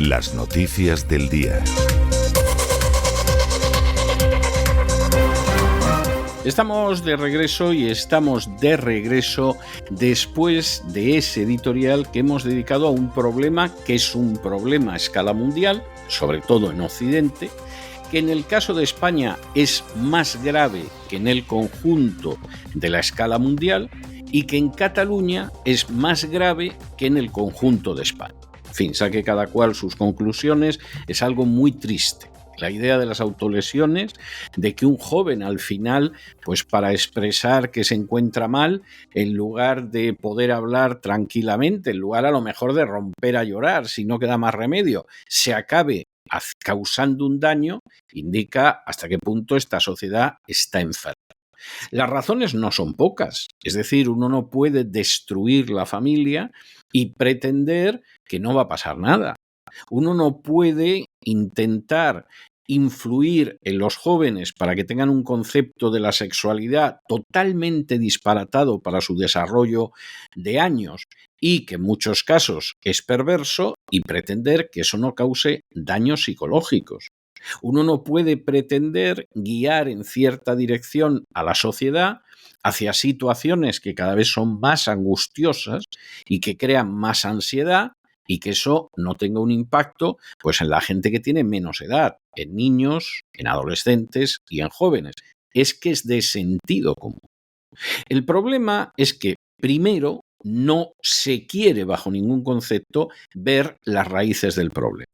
Las noticias del día. Estamos de regreso después de ese editorial que hemos dedicado a un problema que es un problema a escala mundial, sobre todo en Occidente, que en el caso de España es más grave que en el conjunto de la escala mundial y que en Cataluña es más grave que en el conjunto de España. En fin, saque cada cual sus conclusiones, es algo muy triste. La idea de las autolesiones, de que un joven al final, pues para expresar que se encuentra mal, en lugar de poder hablar tranquilamente, en lugar a lo mejor de romper a llorar, si no queda más remedio, se acabe causando un daño, indica hasta qué punto esta sociedad está enferma. Las razones no son pocas, es decir, uno no puede destruir la familia y pretender que no va a pasar nada. Uno no puede intentar influir en los jóvenes para que tengan un concepto de la sexualidad totalmente disparatado para su desarrollo de años y que en muchos casos es perverso y pretender que eso no cause daños psicológicos. Uno no puede pretender guiar en cierta dirección a la sociedad hacia situaciones que cada vez son más angustiosas y que crean más ansiedad y que eso no tenga un impacto pues en la gente que tiene menos edad, en niños, en adolescentes y en jóvenes. Es que es de sentido común. El problema es que, primero, no se quiere bajo ningún concepto ver las raíces del problema.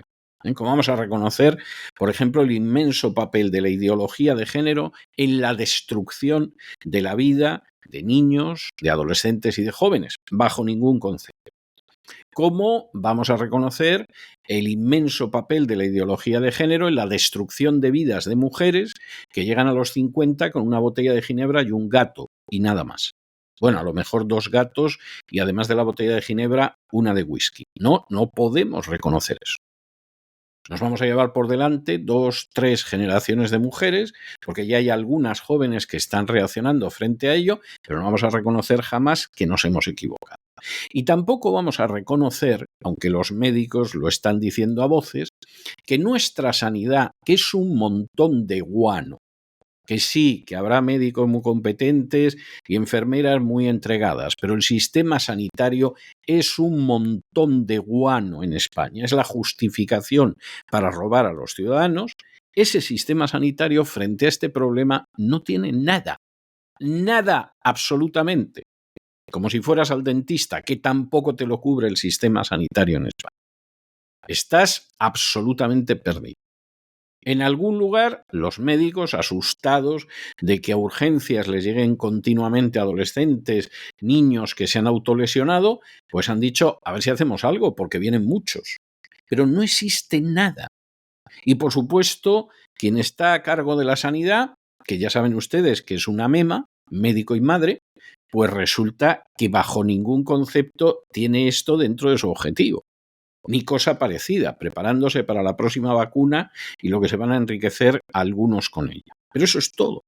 Como vamos a reconocer, por ejemplo, el inmenso papel de la ideología de género en la destrucción de la vida de niños, de adolescentes y de jóvenes, bajo ningún concepto. ¿Cómo vamos a reconocer el inmenso papel de la ideología de género en la destrucción de vidas de mujeres que llegan a los 50 con una botella de ginebra y un gato y nada más? Bueno, a lo mejor 2 gatos y además de la botella de ginebra, una de whisky. No podemos reconocer eso. Nos vamos a llevar por delante 2, 3 generaciones de mujeres, porque ya hay algunas jóvenes que están reaccionando frente a ello, pero no vamos a reconocer jamás que nos hemos equivocado. Y tampoco vamos a reconocer, aunque los médicos lo están diciendo a voces, que nuestra sanidad, que es un montón de guano, que sí, que habrá médicos muy competentes y enfermeras muy entregadas, pero el sistema sanitario es un montón de guano en España. Es la justificación para robar a los ciudadanos. Ese sistema sanitario frente a este problema no tiene nada, absolutamente. Como si fueras al dentista, que tampoco te lo cubre el sistema sanitario en España. Estás absolutamente perdido. En algún lugar, los médicos, asustados de que a urgencias les lleguen continuamente adolescentes, niños que se han autolesionado, pues han dicho, a ver si hacemos algo, porque vienen muchos. Pero no existe nada. Y por supuesto, quien está a cargo de la sanidad, que ya saben ustedes que es una mema, médico y madre, pues resulta que bajo ningún concepto tiene esto dentro de su objetivo. Ni cosa parecida, preparándose para la próxima vacuna y lo que se van a enriquecer algunos con ella. Pero eso es todo.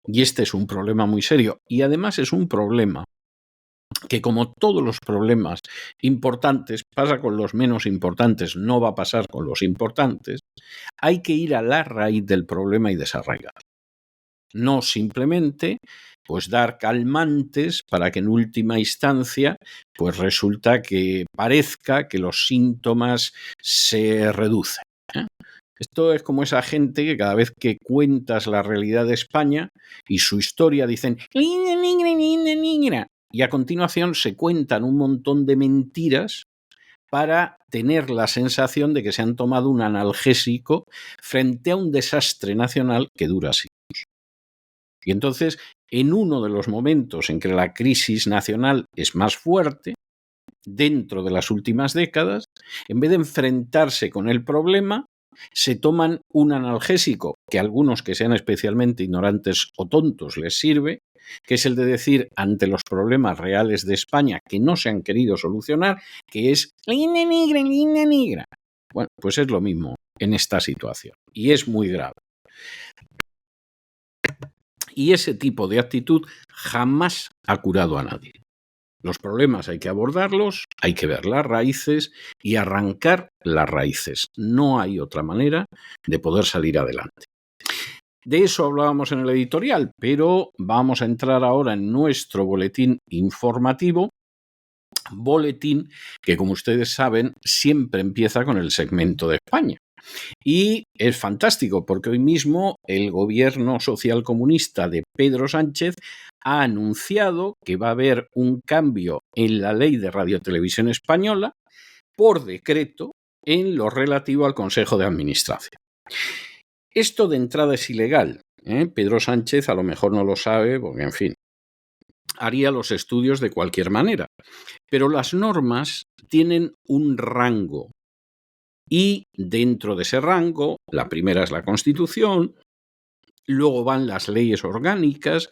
Y este es un problema muy serio. Y además es un problema que, como todos los problemas importantes, pasa con los menos importantes, no va a pasar con los importantes. Hay que ir a la raíz del problema y desarraigarlo. No simplemente pues dar calmantes para que en última instancia pues resulta que parezca que los síntomas se reducen. Esto es como esa gente que cada vez que cuentas la realidad de España y su historia dicen y a continuación se cuentan un montón de mentiras para tener la sensación de que se han tomado un analgésico frente a un desastre nacional que dura siglos. Y entonces, en uno de los momentos en que la crisis nacional es más fuerte, dentro de las últimas décadas, en vez de enfrentarse con el problema, se toman un analgésico que a algunos que sean especialmente ignorantes o tontos les sirve, que es el de decir ante los problemas reales de España que no se han querido solucionar, que es línea negra. Bueno, pues es lo mismo en esta situación y es muy grave. Y ese tipo de actitud jamás ha curado a nadie. Los problemas hay que abordarlos, hay que ver las raíces y arrancar las raíces. No hay otra manera de poder salir adelante. De eso hablábamos en el editorial, pero vamos a entrar ahora en nuestro boletín informativo. Boletín que, como ustedes saben, siempre empieza con el segmento de España. Y es fantástico porque hoy mismo el gobierno socialcomunista de Pedro Sánchez ha anunciado que va a haber un cambio en la ley de Radiotelevisión Española por decreto en lo relativo al Consejo de Administración. Esto de entrada es ilegal. Pedro Sánchez a lo mejor no lo sabe porque, en fin, haría los estudios de cualquier manera. Pero las normas tienen un rango y dentro de ese rango, la primera es la Constitución, luego van las leyes orgánicas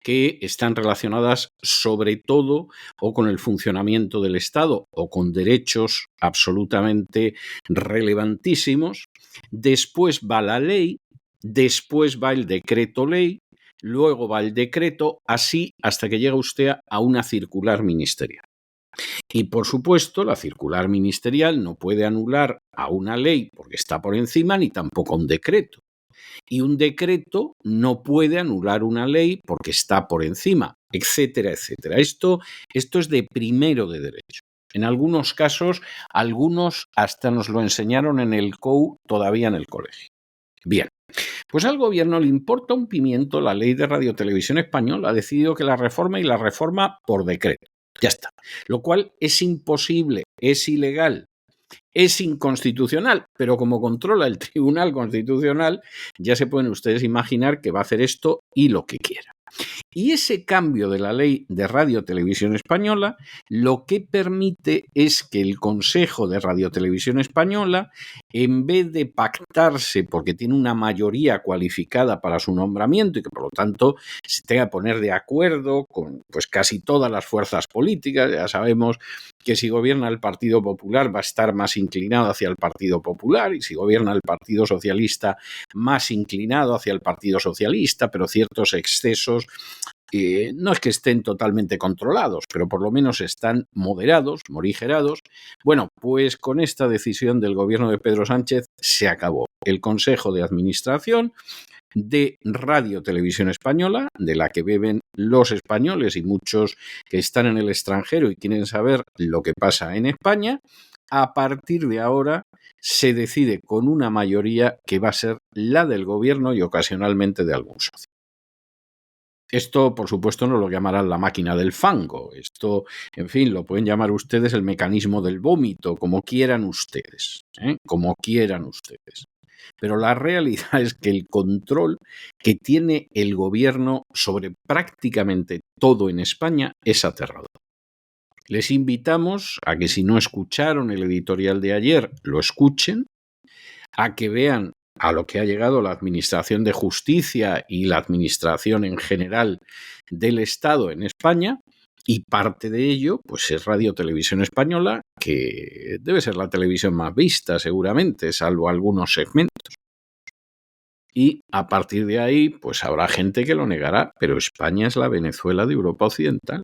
que están relacionadas sobre todo o con el funcionamiento del Estado o con derechos absolutamente relevantísimos. Después va la ley, después va el decreto ley, luego va el decreto, así hasta que llega usted a una circular ministerial. Y, por supuesto, la circular ministerial no puede anular a una ley porque está por encima ni tampoco a un decreto. Y un decreto no puede anular una ley porque está por encima, etcétera, etcétera. Esto es de primero de derecho. En algunos casos, algunos hasta nos lo enseñaron en el COU todavía en el colegio. Bien, pues al gobierno le importa un pimiento la ley de Radiotelevisión Española. Ha decidido que la reforma y la reforma por decreto. Ya está. Lo cual es imposible, es ilegal, es inconstitucional, pero como controla el Tribunal Constitucional, ya se pueden ustedes imaginar que va a hacer esto y lo que quiera. Y ese cambio de la ley de Radiotelevisión Española lo que permite es que el Consejo de Radiotelevisión Española, en vez de pactarse porque tiene una mayoría cualificada para su nombramiento y que por lo tanto se tenga que poner de acuerdo con pues casi todas las fuerzas políticas, ya sabemos que si gobierna el Partido Popular va a estar más inclinado hacia el Partido Popular y si gobierna el Partido Socialista más inclinado hacia el Partido Socialista, pero ciertos excesos no es que estén totalmente controlados, pero por lo menos están moderados, morigerados. Bueno, pues con esta decisión del gobierno de Pedro Sánchez se acabó. El Consejo de Administración de Radiotelevisión Española, de la que beben los españoles y muchos que están en el extranjero y quieren saber lo que pasa en España, a partir de ahora se decide con una mayoría que va a ser la del gobierno y ocasionalmente de algún socio. Esto, por supuesto, no lo llamarán la máquina del fango. Esto, en fin, lo pueden llamar ustedes el mecanismo del vómito, como quieran ustedes, como quieran ustedes. Pero la realidad es que el control que tiene el gobierno sobre prácticamente todo en España es aterrador. Les invitamos a que si no escucharon el editorial de ayer, lo escuchen, a que vean a lo que ha llegado la Administración de Justicia y la Administración en general del Estado en España, y parte de ello pues es Radiotelevisión Española, que debe ser la televisión más vista seguramente, salvo algunos segmentos. Y a partir de ahí pues habrá gente que lo negará, pero España es la Venezuela de Europa Occidental.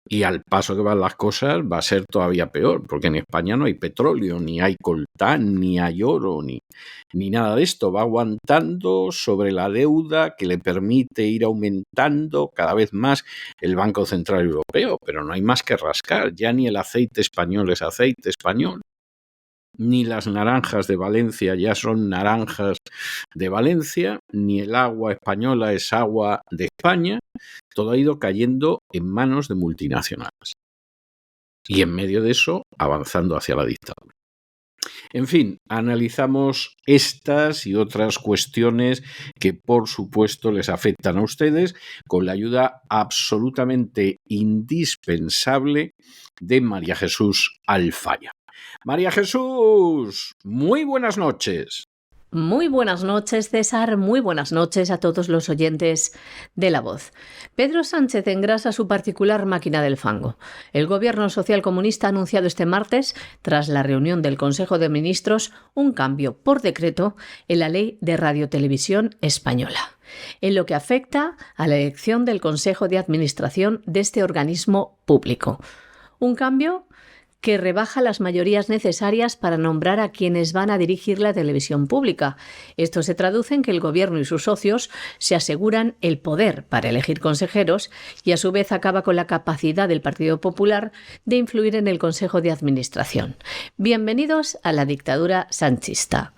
Y al paso que van las cosas va a ser todavía peor, porque en España no hay petróleo, ni hay coltán, ni hay oro, ni nada de esto. Va aguantando sobre la deuda que le permite ir aumentando cada vez más el Banco Central Europeo, pero no hay más que rascar. Ya ni el aceite español es aceite español, ni las naranjas de Valencia ya son naranjas de Valencia, ni el agua española es agua de España. Todo ha ido cayendo en manos de multinacionales. Y en medio de eso, avanzando hacia la dictadura. En fin, analizamos estas y otras cuestiones que, por supuesto, les afectan a ustedes con la ayuda absolutamente indispensable de María Jesús Alfaya. María Jesús, muy buenas noches. Muy buenas noches, César. Muy buenas noches a todos los oyentes de La Voz. Pedro Sánchez engrasa su particular máquina del fango. El gobierno socialcomunista ha anunciado este martes, tras la reunión del Consejo de Ministros, un cambio por decreto en la ley de Radiotelevisión Española. en lo que afecta a la elección del Consejo de Administración de este organismo público. Un cambio que rebaja las mayorías necesarias para nombrar a quienes van a dirigir la televisión pública. Esto se traduce en que el Gobierno y sus socios se aseguran el poder para elegir consejeros y a su vez acaba con la capacidad del Partido Popular de influir en el Consejo de Administración. Bienvenidos a la dictadura sanchista.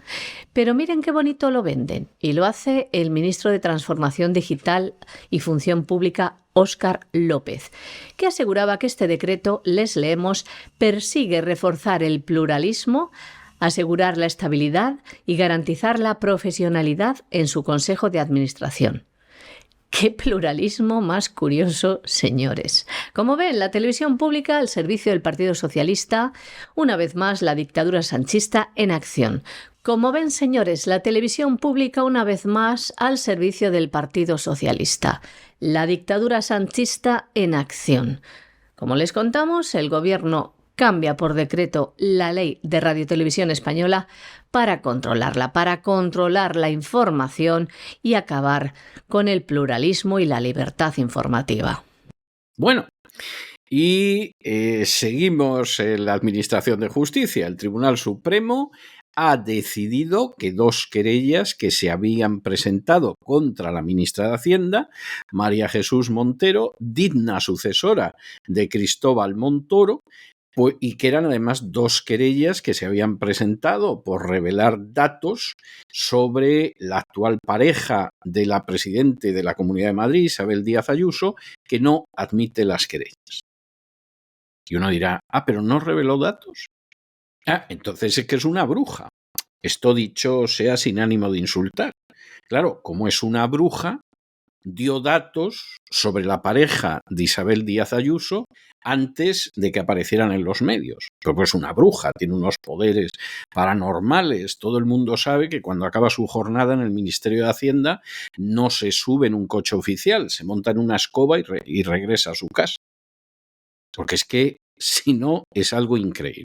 Pero miren qué bonito lo venden, y lo hace el ministro de Transformación Digital y Función Pública, Óscar López, que aseguraba que este decreto, les leemos, persigue reforzar el pluralismo, asegurar la estabilidad y garantizar la profesionalidad en su Consejo de Administración. ¡Qué pluralismo más curioso, señores! Como ven, la televisión pública al servicio del Partido Socialista, una vez más la dictadura sanchista en acción. Como ven, señores, la televisión pública una vez más al servicio del Partido Socialista. La dictadura sanchista en acción. Como les contamos, el Gobierno cambia por decreto la ley de Radiotelevisión Española para controlarla, para controlar la información y acabar con el pluralismo y la libertad informativa. Bueno, y seguimos en la Administración de Justicia. El Tribunal Supremo ha decidido que 2 querellas que se habían presentado contra la ministra de Hacienda, María Jesús Montero, digna sucesora de Cristóbal Montoro, y que eran además 2 querellas que se habían presentado por revelar datos sobre la actual pareja de la presidenta de la Comunidad de Madrid, Isabel Díaz Ayuso, que no admite las querellas. Y uno dirá, pero ¿no reveló datos? Entonces es que es una bruja. Esto dicho sea sin ánimo de insultar. Claro, como es una bruja, dio datos sobre la pareja de Isabel Díaz Ayuso antes de que aparecieran en los medios. Pero pues una bruja, tiene unos poderes paranormales. Todo el mundo sabe que cuando acaba su jornada en el Ministerio de Hacienda no se sube en un coche oficial, se monta en una escoba y regresa a su casa. Porque es que, si no, es algo increíble.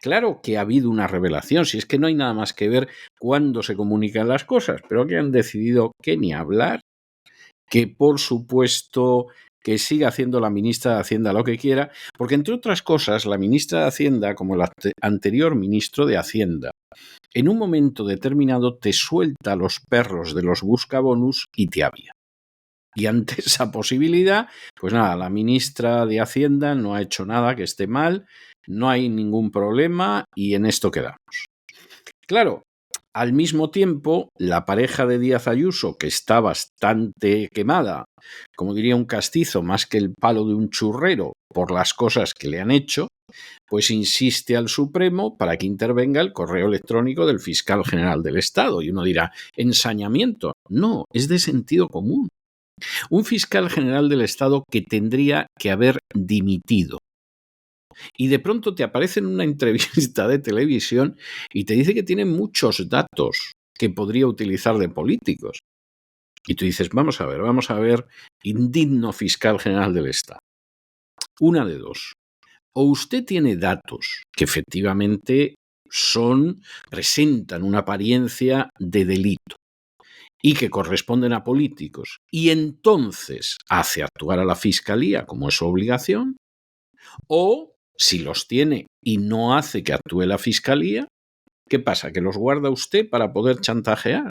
Claro que ha habido una revelación, si es que no hay nada más que ver cuándo se comunican las cosas, pero que han decidido que ni hablar, que por supuesto que siga haciendo la ministra de Hacienda lo que quiera, porque entre otras cosas la ministra de Hacienda, como el anterior ministro de Hacienda, en un momento determinado te suelta los perros de los buscabonus y te avía. Y ante esa posibilidad, pues nada, la ministra de Hacienda no ha hecho nada que esté mal, no hay ningún problema y en esto quedamos. Claro, al mismo tiempo, la pareja de Díaz Ayuso, que está bastante quemada, como diría un castizo, más que el palo de un churrero por las cosas que le han hecho, pues insiste al Supremo para que intervenga el correo electrónico del fiscal general del Estado. Y uno dirá, ¿ensañamiento? No, es de sentido común. Un fiscal general del Estado que tendría que haber dimitido. Y de pronto te aparece en una entrevista de televisión y te dice que tiene muchos datos que podría utilizar de políticos. Y tú dices, vamos a ver, indigno fiscal general del Estado. Una de dos. O usted tiene datos que efectivamente presentan una apariencia de delito y que corresponden a políticos, y entonces hace actuar a la Fiscalía como es su obligación, o si los tiene y no hace que actúe la Fiscalía, ¿qué pasa? ¿Que los guarda usted para poder chantajear?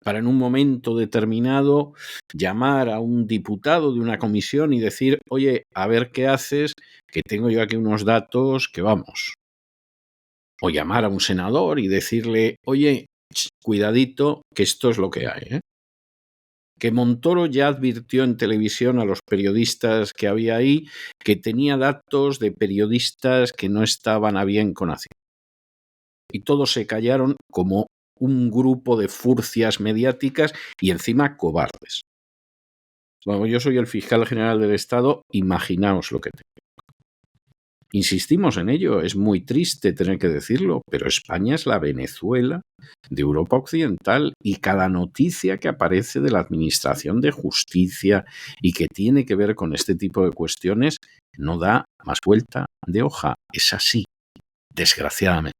Para en un momento determinado llamar a un diputado de una comisión y decir, oye, a ver qué haces, que tengo yo aquí unos datos que vamos. O llamar a un senador y decirle, oye, cuidadito, que esto es lo que hay, ¿eh? Que Montoro ya advirtió en televisión a los periodistas que había ahí que tenía datos de periodistas que no estaban a bien con Hacienda. Y todos se callaron como un grupo de furcias mediáticas y encima cobardes. Bueno, yo soy el fiscal general del Estado, imaginaos lo que tengo. Insistimos en ello, es muy triste tener que decirlo, pero España es la Venezuela de Europa Occidental y cada noticia que aparece de la Administración de Justicia y que tiene que ver con este tipo de cuestiones no da más vuelta de hoja. Es así, desgraciadamente.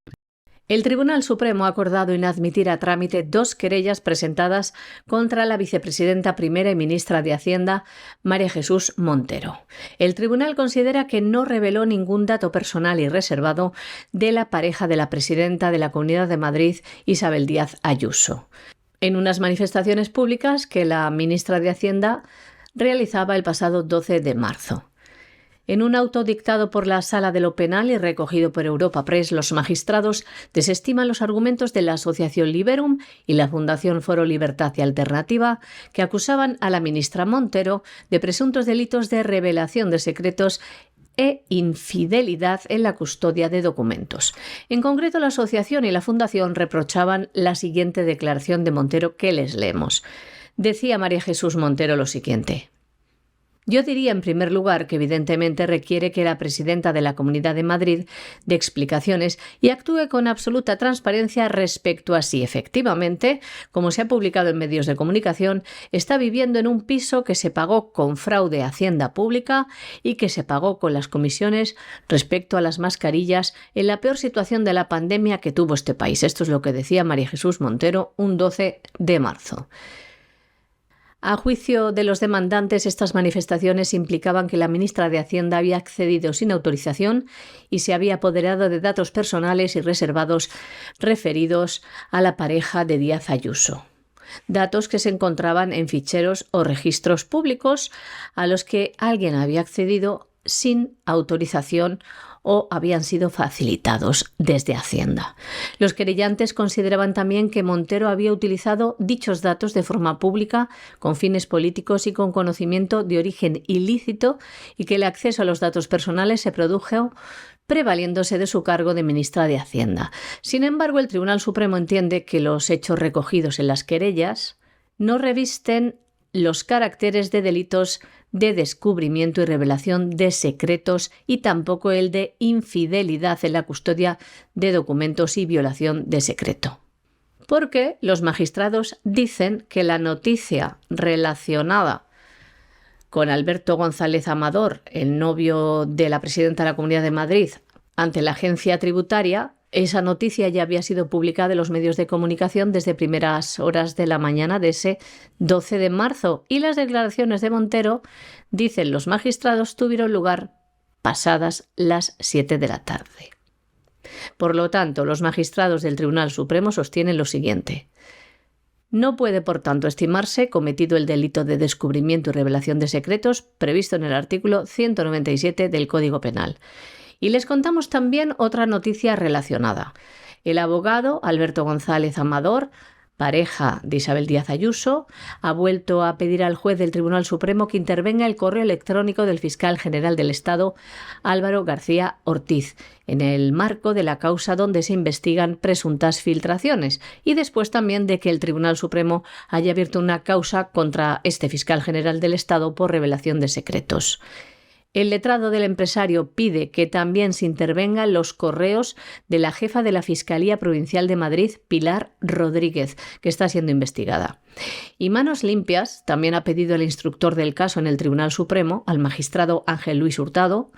El Tribunal Supremo ha acordado inadmitir a trámite 2 querellas presentadas contra la vicepresidenta primera y ministra de Hacienda, María Jesús Montero. El tribunal considera que no reveló ningún dato personal y reservado de la pareja de la presidenta de la Comunidad de Madrid, Isabel Díaz Ayuso, en unas manifestaciones públicas que la ministra de Hacienda realizaba el pasado 12 de marzo. En un auto dictado por la Sala de lo Penal y recogido por Europa Press, los magistrados desestiman los argumentos de la Asociación Liberum y la Fundación Foro Libertad y Alternativa, que acusaban a la ministra Montero de presuntos delitos de revelación de secretos e infidelidad en la custodia de documentos. En concreto, la asociación y la fundación reprochaban la siguiente declaración de Montero, que les leemos. Decía María Jesús Montero lo siguiente: yo diría, en primer lugar, que evidentemente requiere que la presidenta de la Comunidad de Madrid dé explicaciones y actúe con absoluta transparencia respecto a si efectivamente, como se ha publicado en medios de comunicación, está viviendo en un piso que se pagó con fraude a Hacienda Pública y que se pagó con las comisiones respecto a las mascarillas en la peor situación de la pandemia que tuvo este país. Esto es lo que decía María Jesús Montero un 12 de marzo. A juicio de los demandantes, estas manifestaciones implicaban que la ministra de Hacienda había accedido sin autorización y se había apoderado de datos personales y reservados referidos a la pareja de Díaz Ayuso. Datos que se encontraban en ficheros o registros públicos a los que alguien había accedido sin autorización o habían sido facilitados desde Hacienda. Los querellantes consideraban también que Montero había utilizado dichos datos de forma pública, con fines políticos y con conocimiento de origen ilícito, y que el acceso a los datos personales se produjo prevaliéndose de su cargo de ministra de Hacienda. Sin embargo, el Tribunal Supremo entiende que los hechos recogidos en las querellas no revisten los caracteres de delitos de descubrimiento y revelación de secretos y tampoco el de infidelidad en la custodia de documentos y violación de secreto. Porque los magistrados dicen que la noticia relacionada con Alberto González Amador, el novio de la presidenta de la Comunidad de Madrid, ante la agencia tributaria, esa noticia ya había sido publicada en los medios de comunicación desde primeras horas de la mañana de ese 12 de marzo y las declaraciones de Montero, dicen los magistrados, tuvieron lugar pasadas las 7 de la tarde. Por lo tanto, los magistrados del Tribunal Supremo sostienen lo siguiente. No puede, por tanto, estimarse cometido el delito de descubrimiento y revelación de secretos previsto en el artículo 197 del Código Penal. Y les contamos también otra noticia relacionada. El abogado Alberto González Amador, pareja de Isabel Díaz Ayuso, ha vuelto a pedir al juez del Tribunal Supremo que intervenga el correo electrónico del fiscal general del Estado, Álvaro García Ortiz, en el marco de la causa donde se investigan presuntas filtraciones, y después también de que el Tribunal Supremo haya abierto una causa contra este fiscal general del Estado por revelación de secretos. El letrado del empresario pide que también se intervengan los correos de la jefa de la Fiscalía Provincial de Madrid, Pilar Rodríguez, que está siendo investigada. Y Manos Limpias también ha pedido al instructor del caso en el Tribunal Supremo, al magistrado Ángel Luis Hurtado,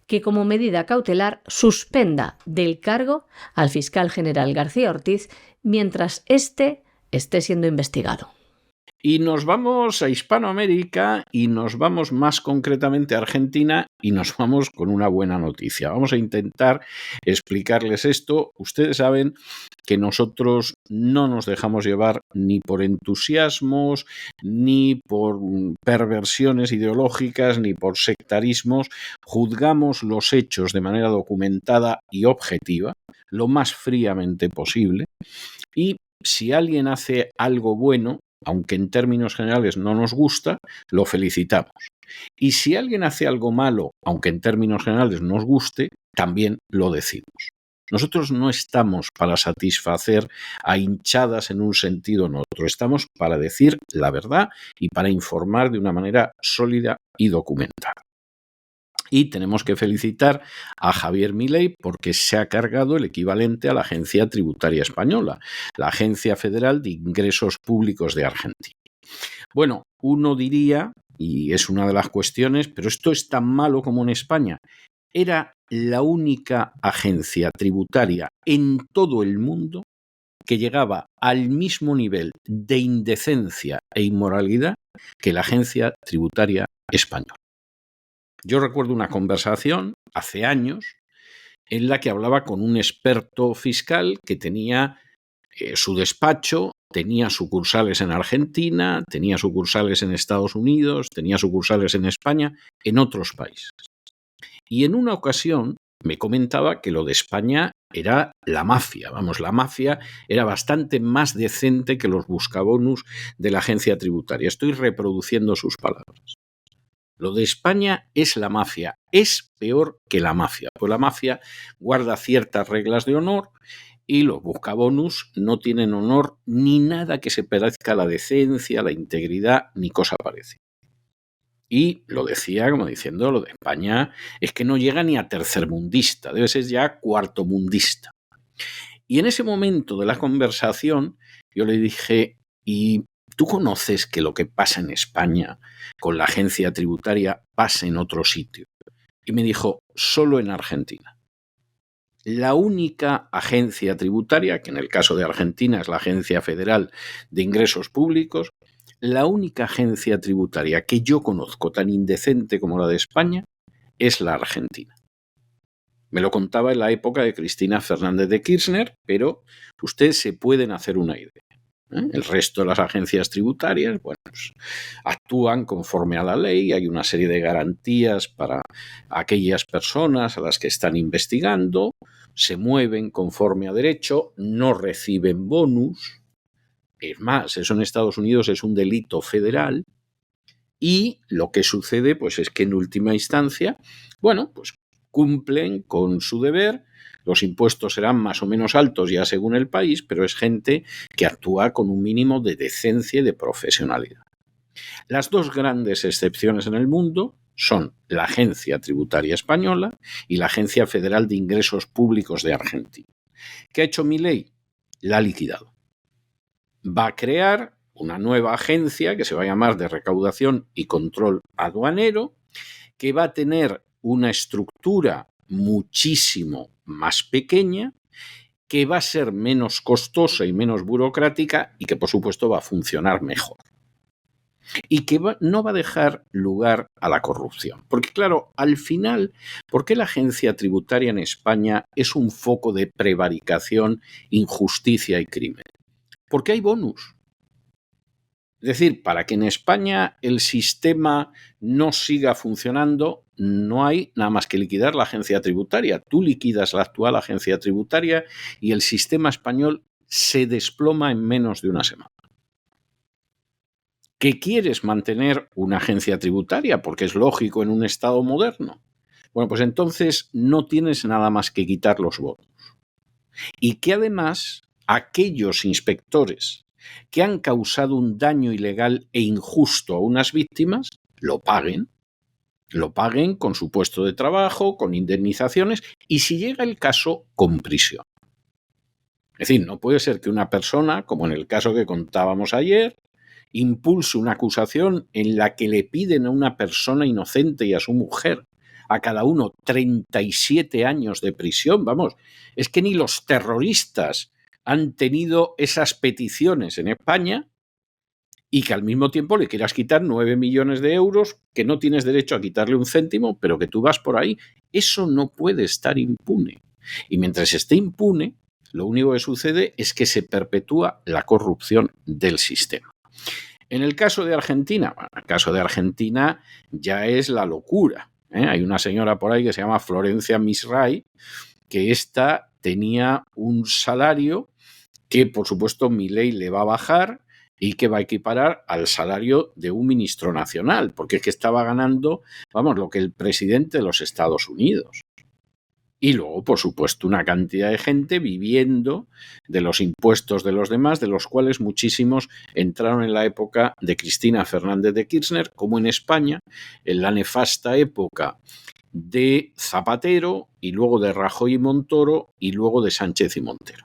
que como medida cautelar suspenda del cargo al fiscal general García Ortiz mientras éste esté siendo investigado. Y nos vamos a Hispanoamérica y nos vamos más concretamente a Argentina y nos vamos con una buena noticia. Vamos a intentar explicarles esto. Ustedes saben que nosotros no nos dejamos llevar ni por entusiasmos, ni por perversiones ideológicas, ni por sectarismos. Juzgamos los hechos de manera documentada y objetiva, lo más fríamente posible. Y si alguien hace algo bueno, aunque en términos generales no nos gusta, lo felicitamos. Y si alguien hace algo malo, aunque en términos generales nos guste, también lo decimos. Nosotros no estamos para satisfacer a hinchadas en un sentido o en otro. Estamos para decir la verdad y para informar de una manera sólida y documentada. Y tenemos que felicitar a Javier Milei porque se ha cargado el equivalente a la Agencia Tributaria Española, la Agencia Federal de Ingresos Públicos de Argentina. Bueno, uno diría, y es una de las cuestiones, pero esto es tan malo como en España. Era la única agencia tributaria en todo el mundo que llegaba al mismo nivel de indecencia e inmoralidad que la agencia tributaria española. Yo recuerdo una conversación hace años en la que hablaba con un experto fiscal que tenía su despacho, tenía sucursales en Argentina, tenía sucursales en Estados Unidos, tenía sucursales en España, en otros países. Y en una ocasión me comentaba que lo de España era la mafia. Vamos, la mafia era bastante más decente que los buscabonus de la agencia tributaria. Estoy reproduciendo sus palabras. Lo de España es la mafia. Es peor que la mafia. Pues la mafia guarda ciertas reglas de honor y los buscabonus no tienen honor ni nada que se parezca a la decencia, a la integridad, ni cosa parecida. Y lo decía como diciendo, lo de España es que no llega ni a tercermundista, debe ser ya cuartomundista. Y en ese momento de la conversación yo le dije, ¿y tú conoces que lo que pasa en España con la agencia tributaria pasa en otro sitio? Y me dijo, solo en Argentina. La única agencia tributaria, que en el caso de Argentina es la Agencia Federal de Ingresos Públicos, la única agencia tributaria que yo conozco tan indecente como la de España es la argentina. Me lo contaba en la época de Cristina Fernández de Kirchner, pero ustedes se pueden hacer una idea. El resto de las agencias tributarias, bueno, pues, actúan conforme a la ley, hay una serie de garantías para aquellas personas a las que están investigando, se mueven conforme a derecho, no reciben bonus. Es más, eso en Estados Unidos es un delito federal y lo que sucede pues es que en última instancia, bueno, pues cumplen con su deber, los impuestos serán más o menos altos ya según el país, pero es gente que actúa con un mínimo de decencia y de profesionalidad. Las dos grandes excepciones en el mundo son la Agencia Tributaria Española y la Agencia Federal de Ingresos Públicos de Argentina. ¿Qué ha hecho Milei? La ha liquidado. Va a crear una nueva agencia que se va a llamar de recaudación y control aduanero, que va a tener una estructura muchísimo más pequeña, que va a ser menos costosa y menos burocrática y que por supuesto va a funcionar mejor. Y que no va a dejar lugar a la corrupción. Porque claro, al final, ¿por qué la agencia tributaria en España es un foco de prevaricación, injusticia y crimen? Porque hay bonus. Es decir, para que en España el sistema no siga funcionando, no hay nada más que liquidar la agencia tributaria. Tú liquidas la actual agencia tributaria y el sistema español se desploma en menos de una semana. ¿Qué quieres mantener una agencia tributaria? Porque es lógico en un Estado moderno. Bueno, pues entonces no tienes nada más que quitar los bonos. Y que además aquellos inspectores que han causado un daño ilegal e injusto a unas víctimas, lo paguen con su puesto de trabajo, con indemnizaciones y, si llega el caso, con prisión. Es decir, no puede ser que una persona, como en el caso que contábamos ayer, impulse una acusación en la que le piden a una persona inocente y a su mujer, a cada uno 37 años de prisión. Vamos, es que ni los terroristas han tenido esas peticiones en España y que al mismo tiempo le quieras quitar 9 millones de euros, que no tienes derecho a quitarle un céntimo, pero que tú vas por ahí. Eso no puede estar impune. Y mientras esté impune, lo único que sucede es que se perpetúa la corrupción del sistema. En el caso de Argentina, ya es la locura. Hay una señora por ahí que se llama Florencia Misray, que esta tenía un salario que, por supuesto, Milei le va a bajar y que va a equiparar al salario de un ministro nacional, porque es que estaba ganando, vamos, lo que el presidente de los Estados Unidos. Y luego, por supuesto, una cantidad de gente viviendo de los impuestos de los demás, de los cuales muchísimos entraron en la época de Cristina Fernández de Kirchner, como en España, en la nefasta época de Zapatero y luego de Rajoy y Montoro y luego de Sánchez y Montero.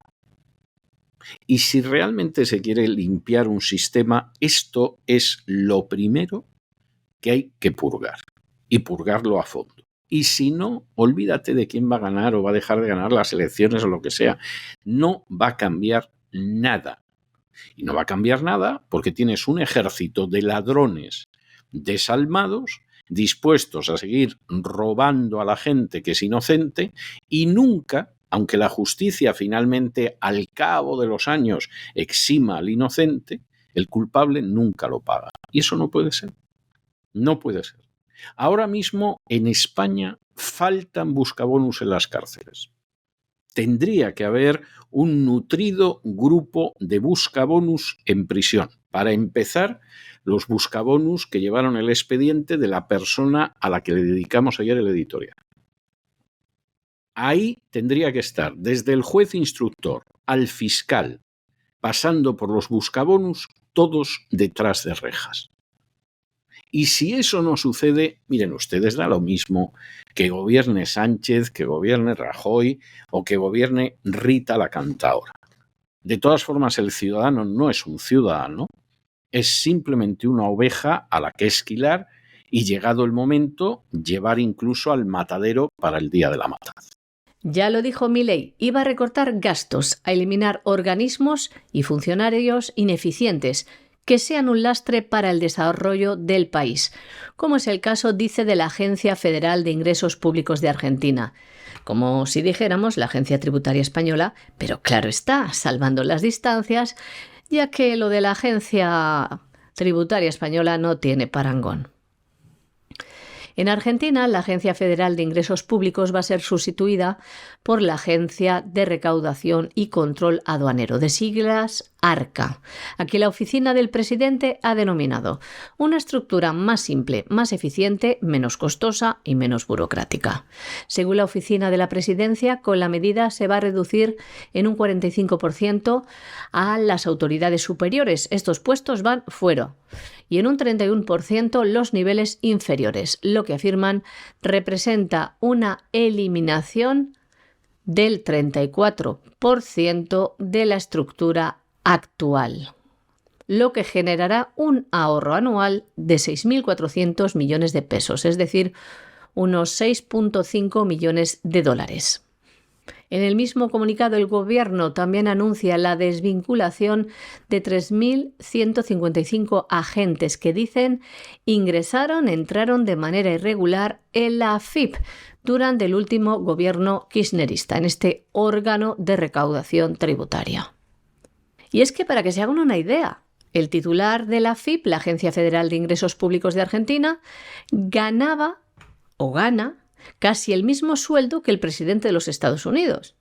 Y si realmente se quiere limpiar un sistema, esto es lo primero que hay que purgar, y purgarlo a fondo. Y si no, olvídate de quién va a ganar o va a dejar de ganar las elecciones o lo que sea. No va a cambiar nada. Y no va a cambiar nada porque tienes un ejército de ladrones desalmados, dispuestos a seguir robando a la gente que es inocente y nunca, aunque la justicia finalmente al cabo de los años exima al inocente, el culpable nunca lo paga. Y eso no puede ser. No puede ser. Ahora mismo en España faltan buscabonus en las cárceles. Tendría que haber un nutrido grupo de buscabonus en prisión. Para empezar, los buscabonus que llevaron el expediente de la persona a la que le dedicamos ayer el editorial. Ahí tendría que estar desde el juez instructor al fiscal, pasando por los buscabonus, todos detrás de rejas. Y si eso no sucede, miren ustedes, da lo mismo que gobierne Sánchez, que gobierne Rajoy o que gobierne Rita la cantaora. De todas formas, el ciudadano no es un ciudadano, es simplemente una oveja a la que esquilar y, llegado el momento, llevar incluso al matadero para el día de la matanza. Ya lo dijo Milei, iba a recortar gastos, a eliminar organismos y funcionarios ineficientes que sean un lastre para el desarrollo del país, como es el caso, dice, de la Agencia Federal de Ingresos Públicos de Argentina. Como si dijéramos la Agencia Tributaria Española, pero claro está, salvando las distancias, ya que lo de la Agencia Tributaria Española no tiene parangón. En Argentina, la Agencia Federal de Ingresos Públicos va a ser sustituida por la Agencia de Recaudación y Control Aduanero, de siglas ARCA. Aquí la oficina del presidente ha denominado una estructura más simple, más eficiente, menos costosa y menos burocrática. Según la oficina de la presidencia, con la medida se va a reducir en un 45% a las autoridades superiores. Estos puestos van fuera. Y en un 31% los niveles inferiores, lo que afirman representa una eliminación del 34% de la estructura actual, lo que generará un ahorro anual de 6.400 millones de pesos, es decir, unos 6,5 millones de dólares. En el mismo comunicado, el Gobierno también anuncia la desvinculación de 3.155 agentes que dicen entraron de manera irregular en la AFIP durante el último gobierno kirchnerista, en este órgano de recaudación tributaria. Y es que, para que se hagan una idea, el titular de la AFIP, la Agencia Federal de Ingresos Públicos de Argentina, gana casi el mismo sueldo que el presidente de los Estados Unidos.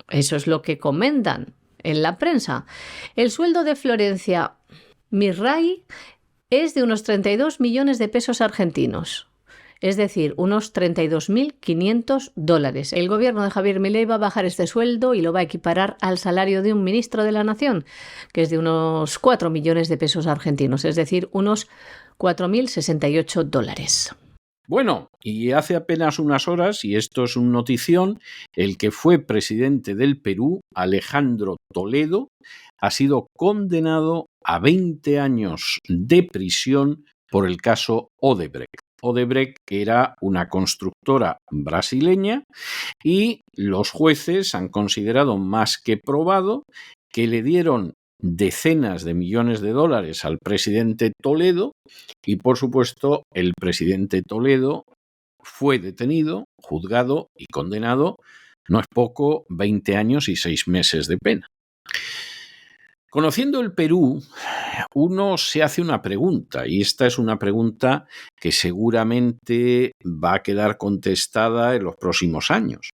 Eso es lo que comentan en la prensa. El sueldo de Florencia Mirray es de unos 32 millones de pesos argentinos, es decir, unos 32.500 dólares. El gobierno de Javier Milei va a bajar este sueldo y lo va a equiparar al salario de un ministro de la Nación, que es de unos 4 millones de pesos argentinos, es decir, unos 4.068 dólares. Bueno, y hace apenas unas horas, y esto es una notición, el que fue presidente del Perú, Alejandro Toledo, ha sido condenado a 20 años de prisión por el caso Odebrecht. Odebrecht era una constructora brasileña y los jueces han considerado más que probado que le dieron decenas de millones de dólares al presidente Toledo y, por supuesto, el presidente Toledo fue detenido, juzgado y condenado, no es poco, 20 años y 6 meses de pena. Conociendo el Perú, uno se hace una pregunta, y esta es una pregunta que seguramente va a quedar contestada en los próximos años.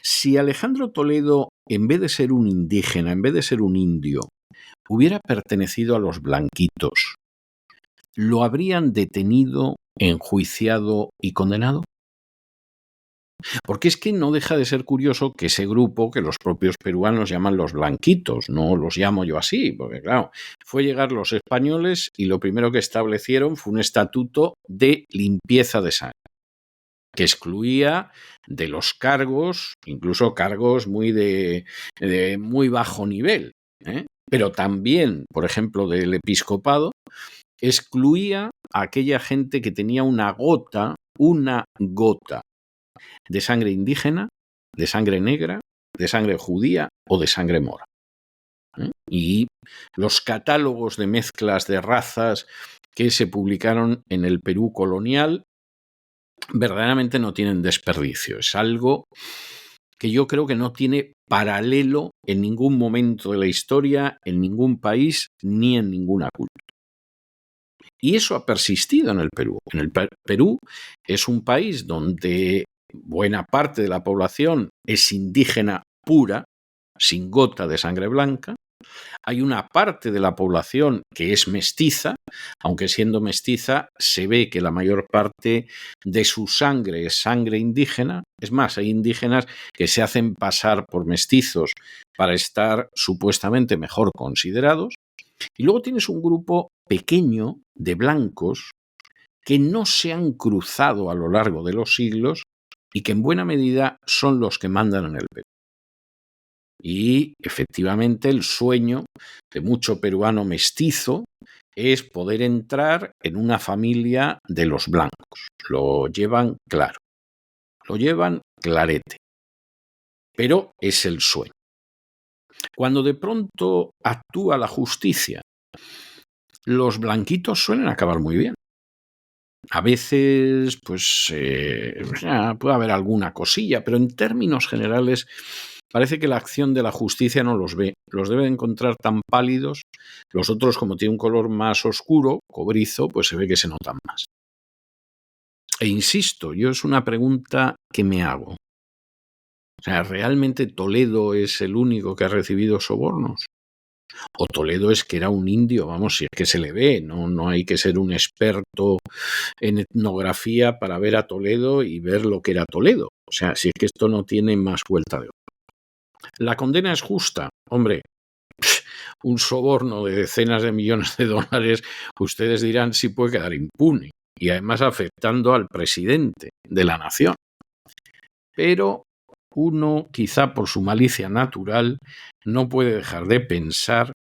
Si Alejandro Toledo, en vez de ser un indígena, en vez de ser un indio, hubiera pertenecido a los blanquitos, ¿lo habrían detenido, enjuiciado y condenado? Porque es que no deja de ser curioso que ese grupo, que los propios peruanos llaman los blanquitos, no los llamo yo así, porque claro, fue llegar los españoles y lo primero que establecieron fue un estatuto de limpieza de sangre, que excluía de los cargos, incluso cargos muy de muy bajo nivel, pero también, por ejemplo, del episcopado, excluía a aquella gente que tenía una gota una gota de sangre indígena, de sangre negra, de sangre judía o de sangre mora. Y los catálogos de mezclas de razas que se publicaron en el Perú colonial verdaderamente no tienen desperdicio. Es algo que yo creo que no tiene paralelo en ningún momento de la historia, en ningún país, ni en ninguna cultura. Y eso ha persistido en el Perú. En el Perú es un país donde buena parte de la población es indígena pura, sin gota de sangre blanca. Hay una parte de la población que es mestiza, aunque siendo mestiza se ve que la mayor parte de su sangre es sangre indígena. Es más, hay indígenas que se hacen pasar por mestizos para estar supuestamente mejor considerados. Y luego tienes un grupo pequeño de blancos que no se han cruzado a lo largo de los siglos y que en buena medida son los que mandan en el Perú. Y efectivamente el sueño de mucho peruano mestizo es poder entrar en una familia de los blancos. Lo llevan claro, lo llevan clarete, pero es el sueño. Cuando de pronto actúa la justicia, los blanquitos suelen acabar muy bien. A veces, puede haber alguna cosilla, pero en términos generales parece que la acción de la justicia no los ve. Los debe encontrar tan pálidos. Los otros, como tienen un color más oscuro, cobrizo, pues se ve que se notan más. E insisto, yo es una pregunta que me hago. O sea, ¿realmente Toledo es el único que ha recibido sobornos? O Toledo es que era un indio, vamos, si es que se le ve, no hay que ser un experto en etnografía para ver a Toledo y ver lo que era Toledo. O sea, si es que esto no tiene más vuelta de hoja. ¿La condena es justa? Hombre, un soborno de decenas de millones de dólares, ustedes dirán si puede quedar impune, y además afectando al presidente de la nación. Pero uno, quizá por su malicia natural, no puede dejar de pensar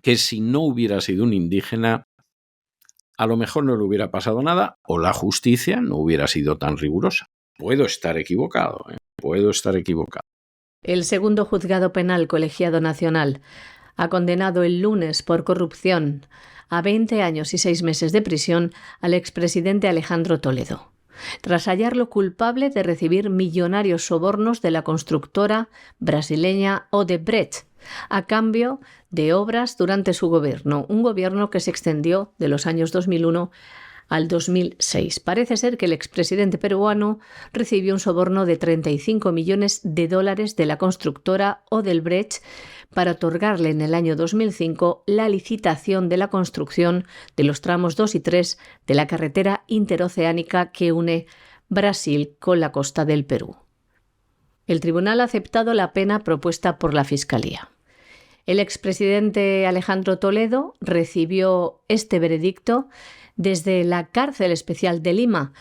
que si no hubiera sido un indígena, a lo mejor no le hubiera pasado nada o la justicia no hubiera sido tan rigurosa. Puedo estar equivocado, puedo estar equivocado. El segundo juzgado penal colegiado nacional ha condenado el lunes por corrupción a 20 años y 6 meses de prisión al expresidente Alejandro Toledo, tras hallarlo culpable de recibir millonarios sobornos de la constructora brasileña Odebrecht a cambio de obras durante su gobierno, un gobierno que se extendió de los años 2001 al 2006. Parece ser que el expresidente peruano recibió un soborno de $35 millones de la constructora Odebrecht para otorgarle en el año 2005 la licitación de la construcción de los tramos 2 y 3 de la carretera interoceánica que une Brasil con la costa del Perú. El tribunal ha aceptado la pena propuesta por la Fiscalía. El expresidente Alejandro Toledo recibió este veredicto desde la cárcel especial de Lima,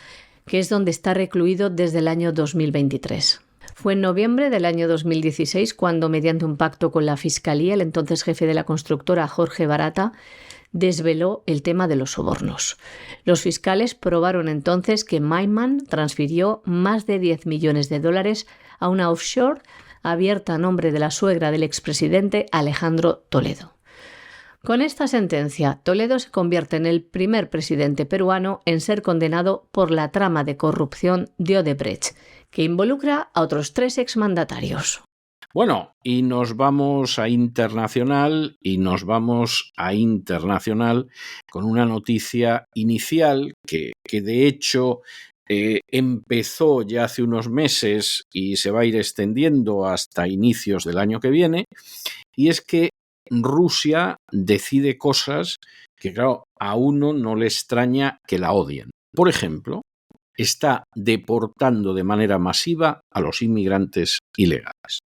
que es donde está recluido desde el año 2023. Fue en noviembre del año 2016 cuando, mediante un pacto con la Fiscalía, el entonces jefe de la constructora, Jorge Barata, desveló el tema de los sobornos. Los fiscales probaron entonces que Maiman transfirió más de $10 millones a una offshore abierta a nombre de la suegra del expresidente Alejandro Toledo. Con esta sentencia, Toledo se convierte en el primer presidente peruano en ser condenado por la trama de corrupción de Odebrecht, que involucra a otros 3 exmandatarios. Bueno, y nos vamos a internacional con una noticia inicial que de hecho empezó ya hace unos meses y se va a ir extendiendo hasta inicios del año que viene, y es que Rusia decide cosas que, claro, a uno no le extraña que la odien. Por ejemplo, está deportando de manera masiva a los inmigrantes ilegales.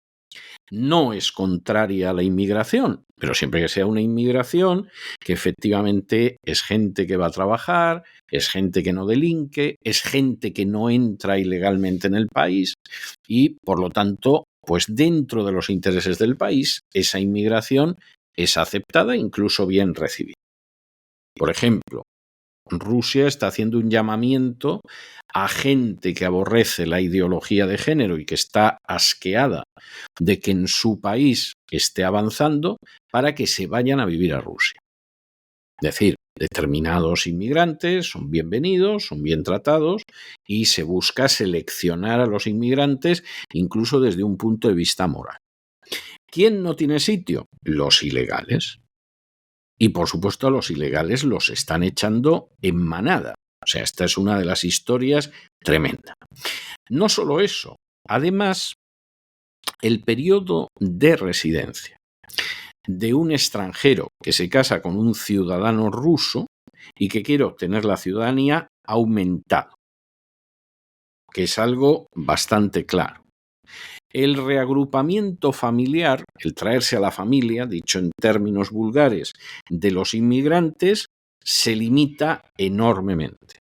No es contraria a la inmigración, pero siempre que sea una inmigración que efectivamente es gente que va a trabajar, es gente que no delinque, es gente que no entra ilegalmente en el país y, por lo tanto, pues dentro de los intereses del país, esa inmigración es aceptada e incluso bien recibida. Por ejemplo, Rusia está haciendo un llamamiento a gente que aborrece la ideología de género y que está asqueada de que en su país esté avanzando para que se vayan a vivir a Rusia. Es decir, determinados inmigrantes son bienvenidos, son bien tratados y se busca seleccionar a los inmigrantes incluso desde un punto de vista moral. ¿Quién no tiene sitio? Los ilegales. Y por supuesto a los ilegales los están echando en manada. O sea, esta es una de las historias tremenda. No solo eso, además, el periodo de residencia de un extranjero que se casa con un ciudadano ruso y que quiere obtener la ciudadanía ha aumentado, que es algo bastante claro. El reagrupamiento familiar, el traerse a la familia, dicho en términos vulgares, de los inmigrantes, se limita enormemente.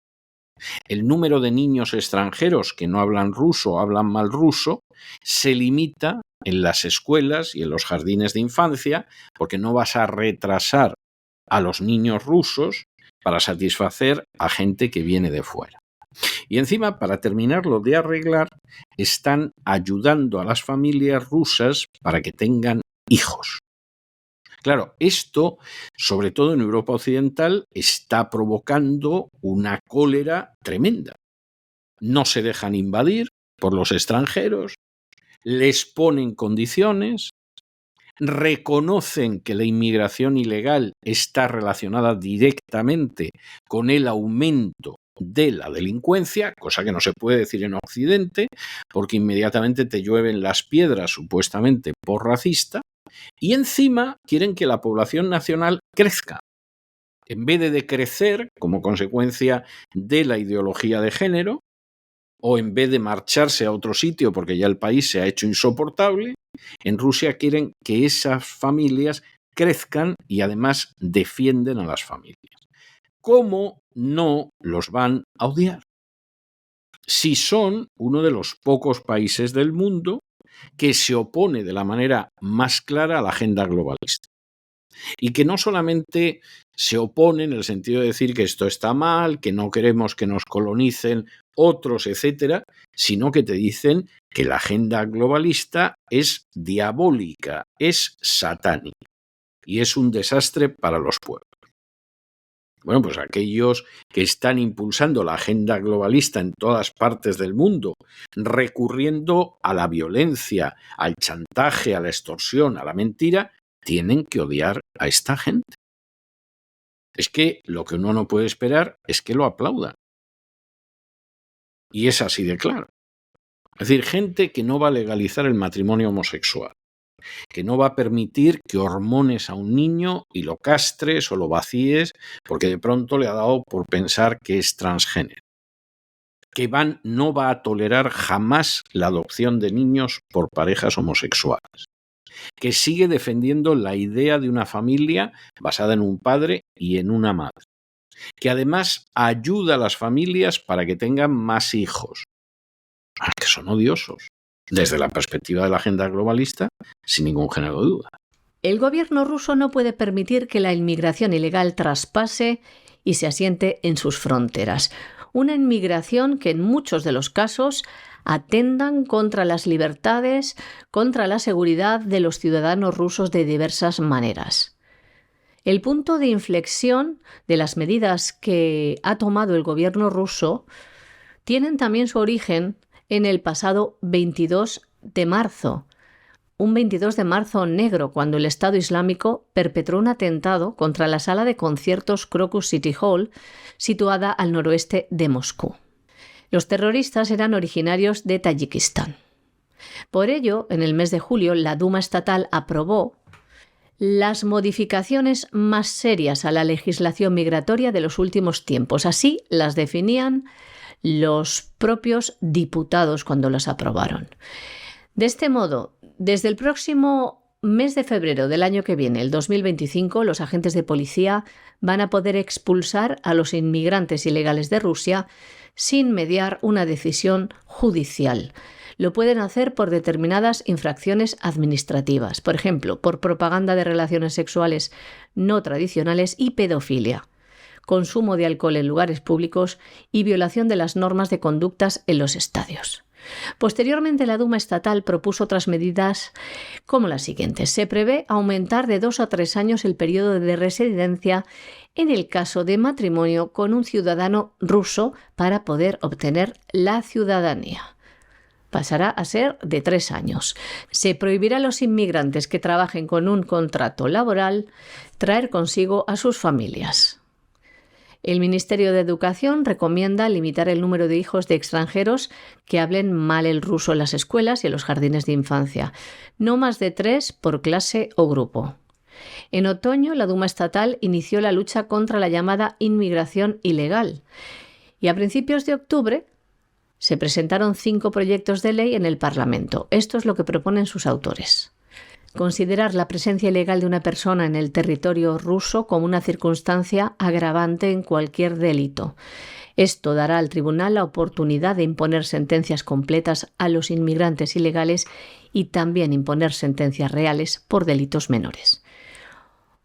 El número de niños extranjeros que no hablan ruso o hablan mal ruso se limita en las escuelas y en los jardines de infancia, porque no vas a retrasar a los niños rusos para satisfacer a gente que viene de fuera. Y encima, para terminarlo de arreglar, están ayudando a las familias rusas para que tengan hijos. Claro, esto, sobre todo en Europa Occidental, está provocando una cólera tremenda. No se dejan invadir por los extranjeros, les ponen condiciones, reconocen que la inmigración ilegal está relacionada directamente con el aumento de la delincuencia, cosa que no se puede decir en Occidente, porque inmediatamente te llueven las piedras supuestamente por racista, y encima quieren que la población nacional crezca. En vez de decrecer como consecuencia de la ideología de género, o en vez de marcharse a otro sitio porque ya el país se ha hecho insoportable, en Rusia quieren que esas familias crezcan y además defienden a las familias. ¿Cómo no los van a odiar? Si son uno de los pocos países del mundo que se opone de la manera más clara a la agenda globalista. Y que no solamente se opone en el sentido de decir que esto está mal, que no queremos que nos colonicen otros, etcétera, sino que te dicen que la agenda globalista es diabólica, es satánica y es un desastre para los pueblos. Bueno, pues aquellos que están impulsando la agenda globalista en todas partes del mundo, recurriendo a la violencia, al chantaje, a la extorsión, a la mentira, tienen que odiar a esta gente. Es que lo que uno no puede esperar es que lo aplaudan. Y es así de claro. Es decir, gente que no va a legalizar el matrimonio homosexual, que no va a permitir que hormones a un niño y lo castres o lo vacíes porque de pronto le ha dado por pensar que es transgénero, que no va a tolerar jamás la adopción de niños por parejas homosexuales, que sigue defendiendo la idea de una familia basada en un padre y en una madre, que además ayuda a las familias para que tengan más hijos, que son odiosos, desde la perspectiva de la agenda globalista, sin ningún género de duda. El gobierno ruso no puede permitir que la inmigración ilegal traspase y se asiente en sus fronteras. Una inmigración que en muchos de los casos atentan contra las libertades, contra la seguridad de los ciudadanos rusos de diversas maneras. El punto de inflexión de las medidas que ha tomado el gobierno ruso tienen también su origen en el pasado 22 de marzo. Un 22 de marzo negro, cuando el Estado Islámico perpetró un atentado contra la sala de conciertos Crocus City Hall, situada al noroeste de Moscú. Los terroristas eran originarios de Tayikistán. Por ello, en el mes de julio, la Duma estatal aprobó las modificaciones más serias a la legislación migratoria de los últimos tiempos. Así las definían los propios diputados cuando las aprobaron. De este modo, desde el próximo mes de febrero del año que viene, el 2025, los agentes de policía van a poder expulsar a los inmigrantes ilegales de Rusia sin mediar una decisión judicial. Lo pueden hacer por determinadas infracciones administrativas, por ejemplo, por propaganda de relaciones sexuales no tradicionales y pedofilia. consumo de alcohol en lugares públicos y violación de las normas de conductas en los estadios. Posteriormente, la Duma estatal propuso otras medidas como las siguientes. Se prevé aumentar de 2 a 3 años el periodo de residencia en el caso de matrimonio con un ciudadano ruso para poder obtener la ciudadanía. Pasará a ser de 3 años. Se prohibirá a los inmigrantes que trabajen con un contrato laboral traer consigo a sus familias. El Ministerio de Educación recomienda limitar el número de hijos de extranjeros que hablen mal el ruso en las escuelas y en los jardines de infancia, no más de 3 por clase o grupo. En otoño, la Duma estatal inició la lucha contra la llamada inmigración ilegal y a principios de octubre se presentaron 5 proyectos de ley en el Parlamento. Esto es lo que proponen sus autores. Considerar la presencia ilegal de una persona en el territorio ruso como una circunstancia agravante en cualquier delito. Esto dará al tribunal la oportunidad de imponer sentencias completas a los inmigrantes ilegales y también imponer sentencias reales por delitos menores.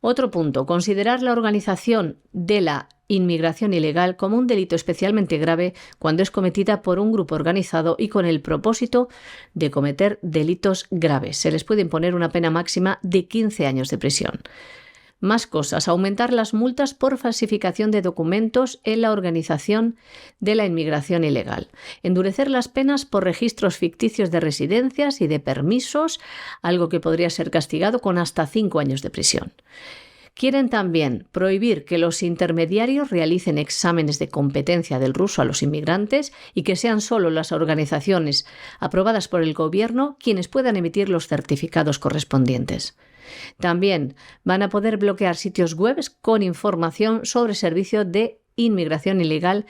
Otro punto, considerar la organización de la inmigración ilegal como un delito especialmente grave cuando es cometida por un grupo organizado y con el propósito de cometer delitos graves. Se les puede imponer una pena máxima de 15 años de prisión. Más cosas, aumentar las multas por falsificación de documentos en la organización de la inmigración ilegal. Endurecer las penas por registros ficticios de residencias y de permisos, algo que podría ser castigado con hasta 5 años de prisión. Quieren también prohibir que los intermediarios realicen exámenes de competencia del ruso a los inmigrantes y que sean solo las organizaciones aprobadas por el gobierno quienes puedan emitir los certificados correspondientes. También van a poder bloquear sitios web con información sobre servicio de inmigración ilegal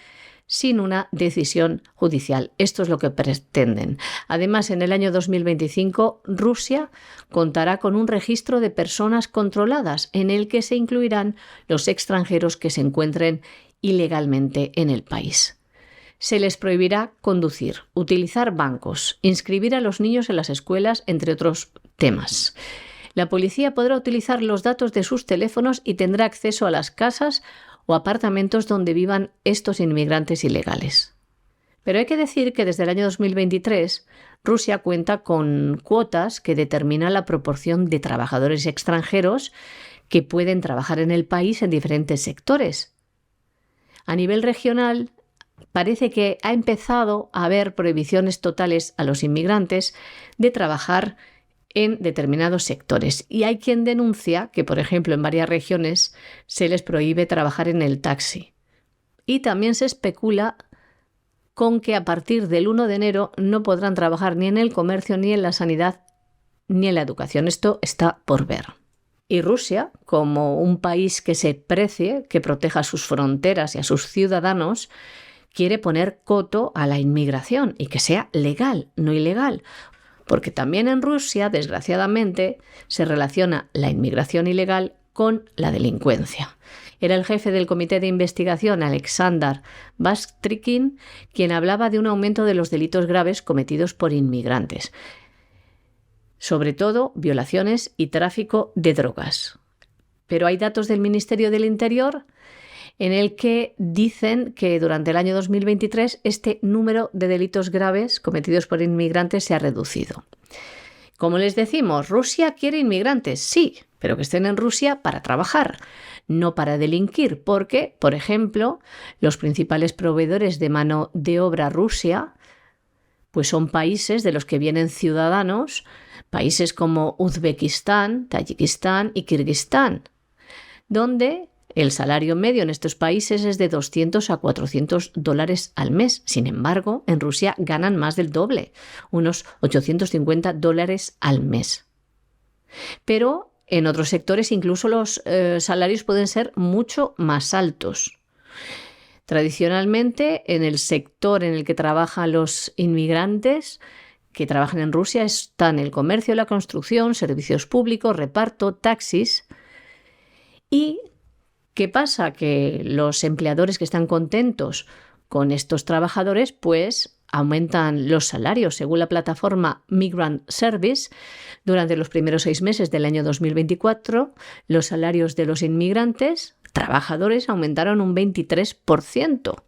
sin una decisión judicial. Esto es lo que pretenden. Además, en el año 2025, Rusia contará con un registro de personas controladas en el que se incluirán los extranjeros que se encuentren ilegalmente en el país. Se les prohibirá conducir, utilizar bancos, inscribir a los niños en las escuelas, entre otros temas. La policía podrá utilizar los datos de sus teléfonos y tendrá acceso a las casas o apartamentos donde vivan estos inmigrantes ilegales. Pero hay que decir que desde el año 2023 Rusia cuenta con cuotas que determinan la proporción de trabajadores extranjeros que pueden trabajar en el país en diferentes sectores. A nivel regional, parece que ha empezado a haber prohibiciones totales a los inmigrantes de trabajar en determinados sectores. Y hay quien denuncia que, por ejemplo, en varias regiones se les prohíbe trabajar en el taxi. Y también se especula con que a partir del 1 de enero no podrán trabajar ni en el comercio, ni en la sanidad, ni en la educación. Esto está por ver. Y Rusia, como un país que se precie, que proteja sus fronteras y a sus ciudadanos, quiere poner coto a la inmigración y que sea legal, no ilegal. Porque también en Rusia, desgraciadamente, se relaciona la inmigración ilegal con la delincuencia. Era el jefe del Comité de Investigación, Alexander Bastrikin, quien hablaba de un aumento de los delitos graves cometidos por inmigrantes, sobre todo violaciones y tráfico de drogas. Pero hay datos del Ministerio del Interior en el que dicen que durante el año 2023 este número de delitos graves cometidos por inmigrantes se ha reducido. Como les decimos, Rusia quiere inmigrantes, sí, pero que estén en Rusia para trabajar, no para delinquir, porque, por ejemplo, los principales proveedores de mano de obra Rusia pues son países de los que vienen ciudadanos, países como Uzbekistán, Tayikistán y Kirguistán, donde el salario medio en estos países es de $200 a $400 al mes. Sin embargo, en Rusia ganan más del doble, unos $850 al mes. Pero en otros sectores incluso los salarios pueden ser mucho más altos. Tradicionalmente, en el sector en el que trabajan los inmigrantes que trabajan en Rusia están el comercio, la construcción, servicios públicos, reparto, taxis. ¿Y qué pasa? Que los empleadores que están contentos con estos trabajadores, pues aumentan los salarios. Según la plataforma Migrant Service, durante los primeros 6 meses del año 2024, los salarios de los inmigrantes trabajadores aumentaron un 23%,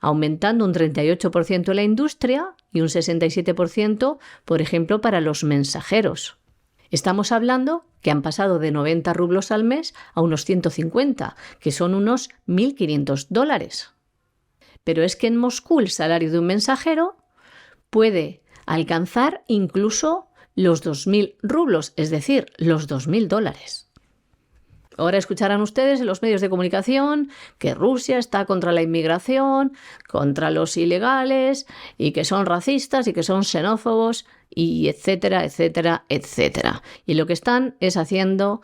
aumentando un 38% en la industria y un 67%, por ejemplo, para los mensajeros. Estamos hablando que han pasado de 90 rublos al mes a unos 150, que son unos $1.500. Pero es que en Moscú el salario de un mensajero puede alcanzar incluso los 2.000 rublos, es decir, los $2.000. Ahora escucharán ustedes en los medios de comunicación que Rusia está contra la inmigración, contra los ilegales, y que son racistas y que son xenófobos, y etcétera, etcétera, etcétera. Y lo que están es haciendo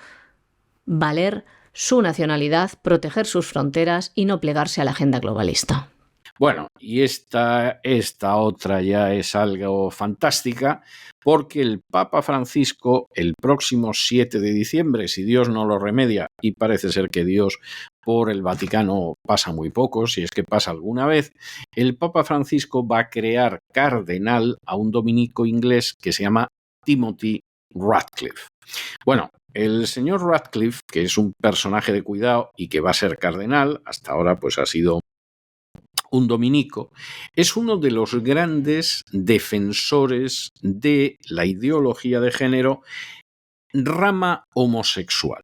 valer su nacionalidad, proteger sus fronteras y no plegarse a la agenda globalista. Bueno, y esta otra ya es algo fantástica, porque el Papa Francisco el próximo 7 de diciembre, si Dios no lo remedia, y parece ser que Dios por el Vaticano pasa muy poco, si es que pasa alguna vez, el Papa Francisco va a crear cardenal a un dominico inglés que se llama Timothy Ratcliffe. Bueno, el señor Ratcliffe, que es un personaje de cuidado y que va a ser cardenal, hasta ahora pues ha sido un dominico, es uno de los grandes defensores de la ideología de género rama homosexual.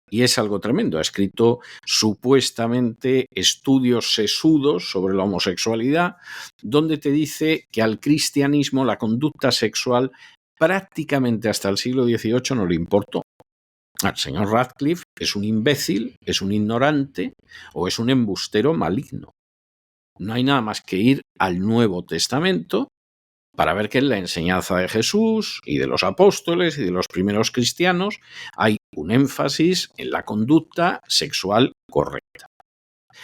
Y es algo tremendo. Ha escrito supuestamente estudios sesudos sobre la homosexualidad, donde te dice que al cristianismo la conducta sexual prácticamente hasta el siglo XVIII no le importó. El señor Radcliffe es un imbécil, es un ignorante o es un embustero maligno. No hay nada más que ir al Nuevo Testamento para ver que en la enseñanza de Jesús y de los apóstoles y de los primeros cristianos hay un énfasis en la conducta sexual correcta,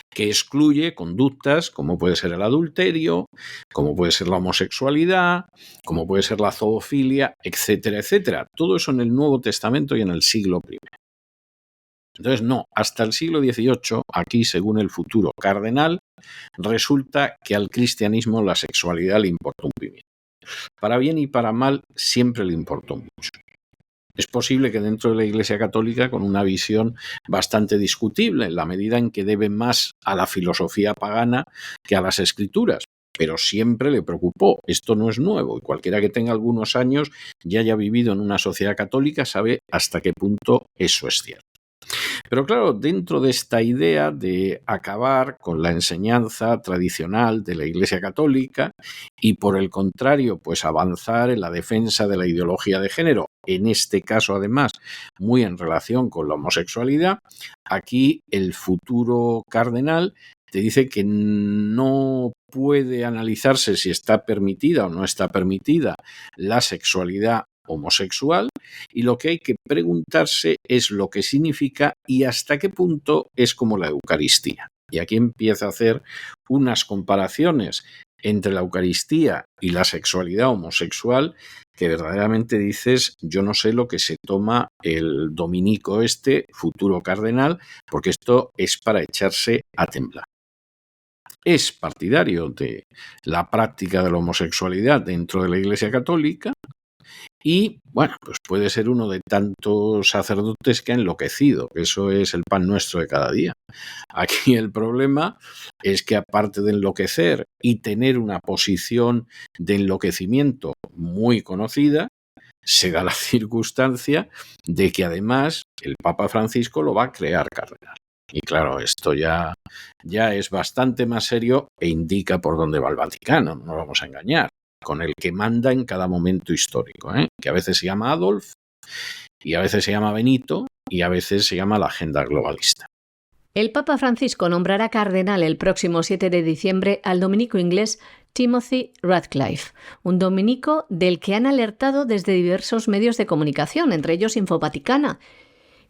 que excluye conductas como puede ser el adulterio, como puede ser la homosexualidad, como puede ser la zoofilia, etcétera, etcétera. Todo eso en el Nuevo Testamento y en el siglo I. Entonces, no, hasta el siglo XVIII, aquí, según el futuro cardenal, resulta que al cristianismo la sexualidad le importó un pimiento. Para bien y para mal, siempre le importó mucho. Es posible que dentro de la Iglesia Católica, con una visión bastante discutible, en la medida en que debe más a la filosofía pagana que a las escrituras, pero siempre le preocupó. Esto no es nuevo, y cualquiera que tenga algunos años y haya vivido en una sociedad católica sabe hasta qué punto eso es cierto. Pero claro, dentro de esta idea de acabar con la enseñanza tradicional de la Iglesia Católica y por el contrario, pues avanzar en la defensa de la ideología de género, en este caso además muy en relación con la homosexualidad, aquí el futuro cardenal te dice que no puede analizarse si está permitida o no está permitida la sexualidad homosexual, y lo que hay que preguntarse es lo que significa y hasta qué punto es como la Eucaristía. Y aquí empieza a hacer unas comparaciones entre la Eucaristía y la sexualidad homosexual que verdaderamente dices, yo no sé lo que se toma el dominico futuro cardenal, porque esto es para echarse a temblar. Es partidario de la práctica de la homosexualidad dentro de la Iglesia Católica, y, bueno, pues puede ser uno de tantos sacerdotes que ha enloquecido, que eso es el pan nuestro de cada día. Aquí el problema es que aparte de enloquecer y tener una posición de enloquecimiento muy conocida, se da la circunstancia de que además el Papa Francisco lo va a crear cardenal. Y claro, esto ya es bastante más serio e indica por dónde va el Vaticano, no nos vamos a engañar, con el que manda en cada momento histórico, que a veces se llama Adolf, y a veces se llama Benito, y a veces se llama la agenda globalista. El Papa Francisco nombrará cardenal el próximo 7 de diciembre al dominico inglés Timothy Ratcliffe, un dominico del que han alertado desde diversos medios de comunicación, entre ellos Infovaticana,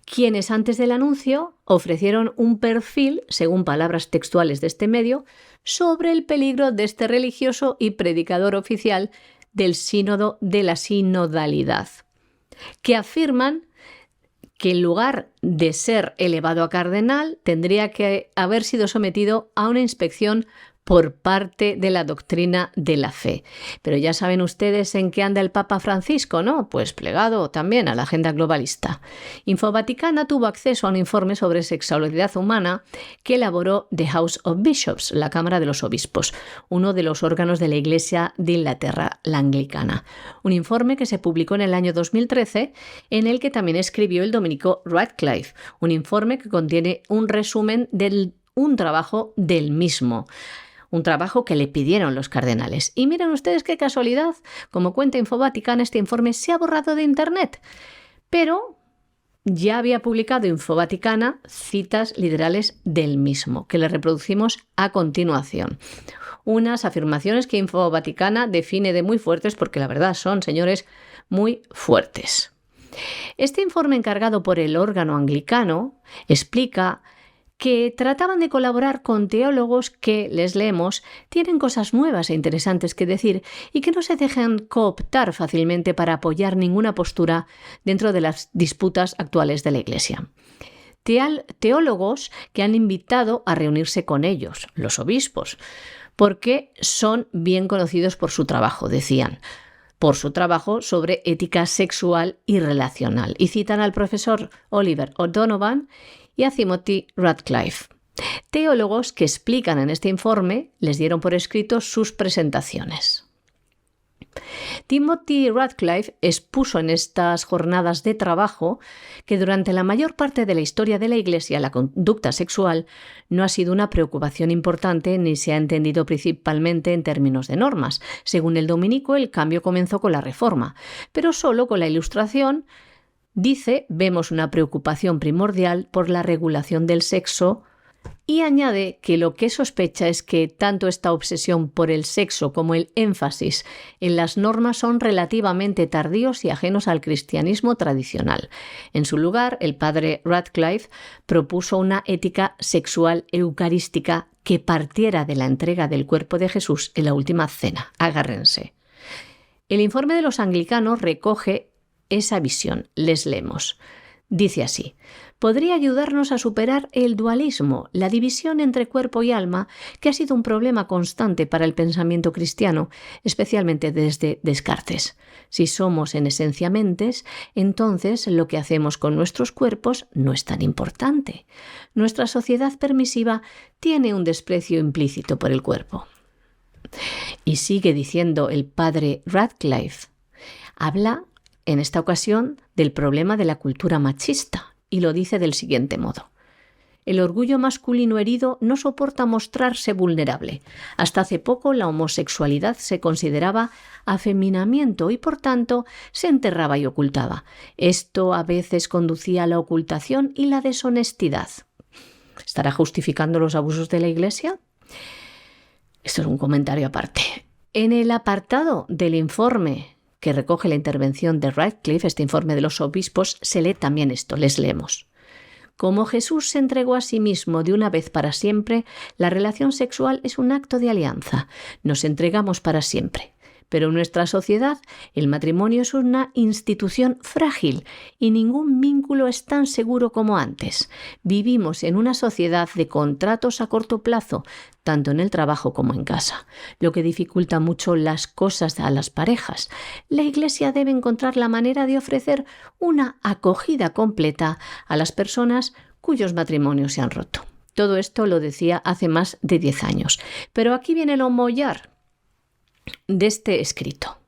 quienes antes del anuncio ofrecieron un perfil, según palabras textuales de este medio, sobre el peligro de este religioso y predicador oficial del sínodo de la sinodalidad, que afirman que en lugar de ser elevado a cardenal tendría que haber sido sometido a una inspección por parte de la doctrina de la fe. Pero ya saben ustedes en qué anda el Papa Francisco, ¿no? Pues plegado también a la agenda globalista. Infovaticana tuvo acceso a un informe sobre sexualidad humana que elaboró The House of Bishops, la Cámara de los Obispos, uno de los órganos de la Iglesia de Inglaterra, la anglicana. Un informe que se publicó en el año 2013, en el que también escribió el dominico Radcliffe, un informe que contiene un resumen de un trabajo del mismo. Un trabajo que le pidieron los cardenales. Y miren ustedes qué casualidad, como cuenta Infovaticana, este informe se ha borrado de Internet. Pero ya había publicado Infovaticana citas literales del mismo, que le reproducimos a continuación. Unas afirmaciones que Infovaticana define de muy fuertes porque la verdad son, señores, muy fuertes. Este informe encargado por el órgano anglicano explica que trataban de colaborar con teólogos que, les leemos, tienen cosas nuevas e interesantes que decir y que no se dejan cooptar fácilmente para apoyar ninguna postura dentro de las disputas actuales de la Iglesia. Teólogos que han invitado a reunirse con ellos, los obispos, porque son bien conocidos por su trabajo, decían, por su trabajo sobre ética sexual y relacional. Y citan al profesor Oliver O'Donovan y a Timothy Radcliffe. Teólogos que explican en este informe, les dieron por escrito sus presentaciones. Timothy Radcliffe expuso en estas jornadas de trabajo que durante la mayor parte de la historia de la Iglesia la conducta sexual no ha sido una preocupación importante ni se ha entendido principalmente en términos de normas. Según el dominico, el cambio comenzó con la Reforma, pero solo con la Ilustración, dice, vemos una preocupación primordial por la regulación del sexo y añade que lo que sospecha es que tanto esta obsesión por el sexo como el énfasis en las normas son relativamente tardíos y ajenos al cristianismo tradicional. En su lugar, el padre Radcliffe propuso una ética sexual eucarística que partiera de la entrega del cuerpo de Jesús en la última cena. Agárrense. El informe de los anglicanos recoge esa visión. Les leemos. Dice así: podría ayudarnos a superar el dualismo, la división entre cuerpo y alma, que ha sido un problema constante para el pensamiento cristiano, especialmente desde Descartes. Si somos en esencia mentes, entonces lo que hacemos con nuestros cuerpos no es tan importante. Nuestra sociedad permisiva tiene un desprecio implícito por el cuerpo. Y sigue diciendo el padre Radcliffe. Habla en esta ocasión del problema de la cultura machista y lo dice del siguiente modo. El orgullo masculino herido no soporta mostrarse vulnerable. Hasta hace poco la homosexualidad se consideraba afeminamiento y por tanto se enterraba y ocultaba. Esto a veces conducía a la ocultación y la deshonestidad. ¿Estará justificando los abusos de la Iglesia? Esto es un comentario aparte. En el apartado del informe que recoge la intervención de Radcliffe, este informe de los obispos, se lee también esto, les leemos. Como Jesús se entregó a sí mismo de una vez para siempre, la relación sexual es un acto de alianza. Nos entregamos para siempre. Pero en nuestra sociedad, el matrimonio es una institución frágil y ningún vínculo es tan seguro como antes. Vivimos en una sociedad de contratos a corto plazo, tanto en el trabajo como en casa, lo que dificulta mucho las cosas a las parejas. La Iglesia debe encontrar la manera de ofrecer una acogida completa a las personas cuyos matrimonios se han roto. Todo esto lo decía hace más de 10 años. Pero aquí viene lo mollar de este escrito,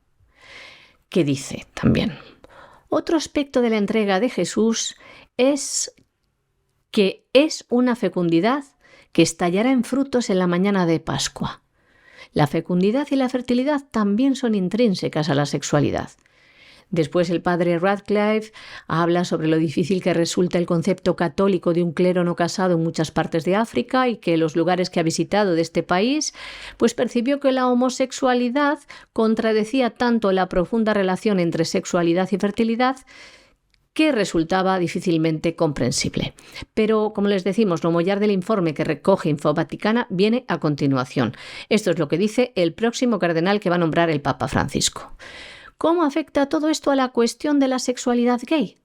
que dice también: otro aspecto de la entrega de Jesús es que es una fecundidad que estallará en frutos en la mañana de Pascua. La fecundidad y la fertilidad también son intrínsecas a la sexualidad. Después el padre Radcliffe habla sobre lo difícil que resulta el concepto católico de un clero no casado en muchas partes de África y que los lugares que ha visitado de este país, pues percibió que la homosexualidad contradecía tanto la profunda relación entre sexualidad y fertilidad que resultaba difícilmente comprensible. Pero, como les decimos, lo mollar del informe que recoge Infovaticana viene a continuación. Esto es lo que dice el próximo cardenal que va a nombrar el Papa Francisco. ¿Cómo afecta todo esto a la cuestión de la sexualidad gay?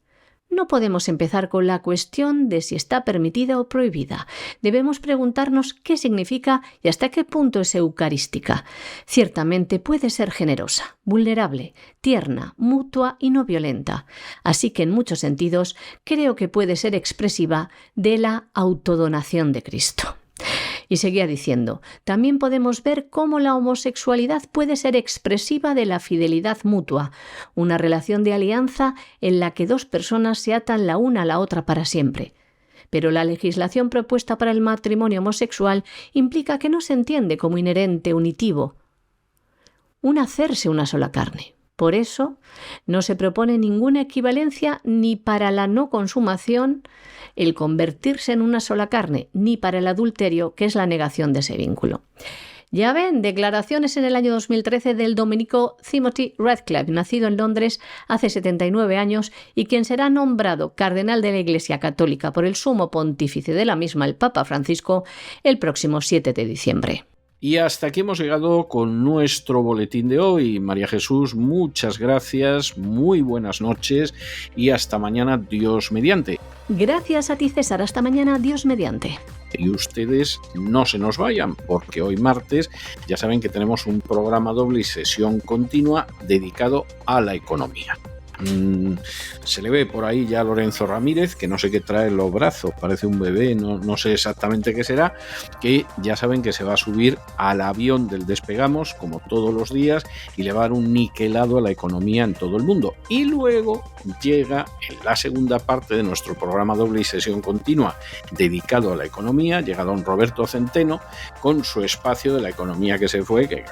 no podemos empezar con la cuestión de si está permitida o prohibida. Debemos preguntarnos qué significa y hasta qué punto es eucarística. Ciertamente puede ser generosa, vulnerable, tierna, mutua y no violenta. Así que en muchos sentidos creo que puede ser expresiva de la autodonación de Cristo. Y seguía diciendo, también podemos ver cómo la homosexualidad puede ser expresiva de la fidelidad mutua, una relación de alianza en la que dos personas se atan la una a la otra para siempre. Pero la legislación propuesta para el matrimonio homosexual implica que no se entiende como inherente unitivo, un hacerse una sola carne. Por eso, no se propone ninguna equivalencia ni para la no consumación, el convertirse en una sola carne, ni para el adulterio, que es la negación de ese vínculo. Ya ven, declaraciones en el año 2013 del dominico Timothy Ratcliffe, nacido en Londres hace 79 años y quien será nombrado cardenal de la Iglesia Católica por el sumo pontífice de la misma, el Papa Francisco, el próximo 7 de diciembre. Y hasta aquí hemos llegado con nuestro boletín de hoy. María Jesús, muchas gracias, muy buenas noches y hasta mañana, Dios mediante. Gracias a ti, César. Hasta mañana, Dios mediante. Y ustedes no se nos vayan, porque hoy martes ya saben que tenemos un programa doble y sesión continua dedicado a la economía. Se le ve por ahí ya a Lorenzo Ramírez, que no sé qué trae en los brazos, parece un bebé, no sé exactamente qué será, que ya saben que se va a subir al avión del Despegamos, como todos los días, y le va a dar un niquelado a la economía en todo el mundo. Y luego llega en la segunda parte de nuestro programa doble y sesión continua dedicado a la economía, llega don Roberto Centeno con su espacio de la economía que se fue, que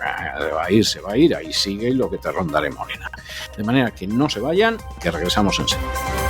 se va a ir, ahí sigue y lo que te rondaré morena. De manera que no se vayan, que regresamos enseguida.